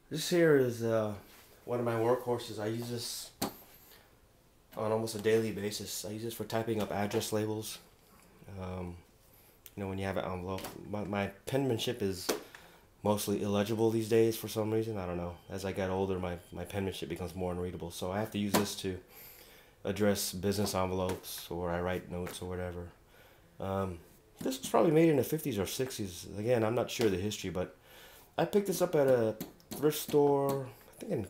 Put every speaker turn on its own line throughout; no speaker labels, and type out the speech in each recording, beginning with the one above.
This here is one of my workhorses. I use this on almost a daily basis. I use this for typing up address labels. You know, when you have an envelope. My penmanship is mostly illegible these days for some reason. I don't know. As I get older, my penmanship becomes more unreadable. So I have to use this to address business envelopes, or I write notes or whatever. This was probably made in the 50s or 60s. Again, I'm not sure the history, but I picked this up at a thrift store, I think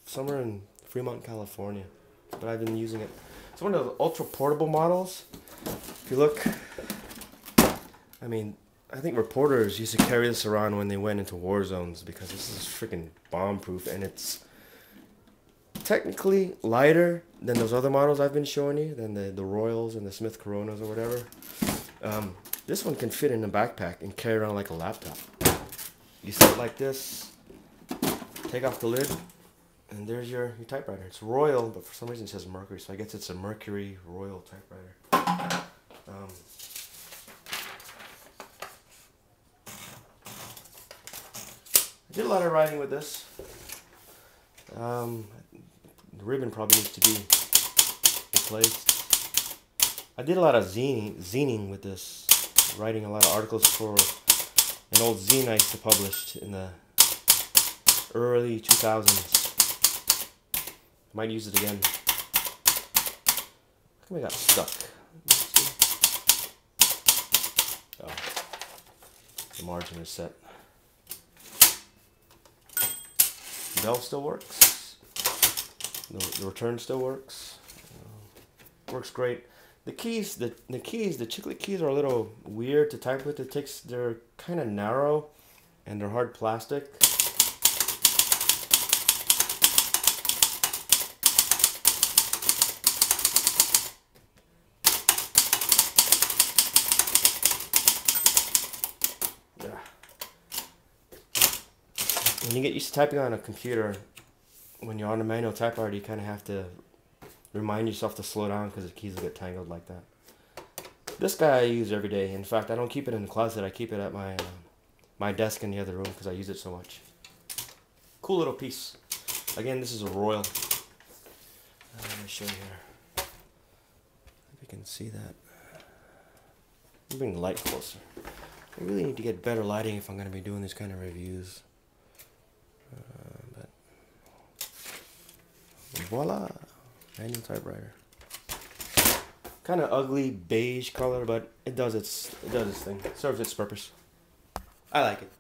somewhere in Fremont, California. But I've been using it. It's one of the ultra portable models. If you look, I mean, I think reporters used to carry this around when they went into war zones because this is freaking bomb proof, and it's technically lighter than those other models I've been showing you, than the Royals and the Smith Coronas or whatever. This one can fit in a backpack and carry around like a laptop. You set it like this, take off the lid, and there's your typewriter. It's Royal, but for some reason it says Mercury, so I guess it's a Mercury Royal typewriter. I did a lot of writing with this. The ribbon probably needs to be replaced. I did a lot of zining with this, writing a lot of articles for an old zine I used to publish in the early 2000s. Might use it again. How come I got stuck? Oh, the margin is set. The bell still works. The return still works. Works great. The keys, the chiclet keys are a little weird to type with. They're kind of narrow, and they're hard plastic. Yeah. When you get used to typing on a computer, when you're on a manual typewriter, you kind of have to remind yourself to slow down because the keys will get tangled like that. This guy I use every day. In fact, I don't keep it in the closet. I keep it at my desk in the other room because I use it so much. Cool little piece. Again, this is a Royal. Let me show you here. If you can see that. Bring the light closer. I really need to get better lighting if I'm going to be doing these kind of reviews. But voila, manual typewriter. Kind of ugly beige color, but it does its thing. It serves its purpose. I like it.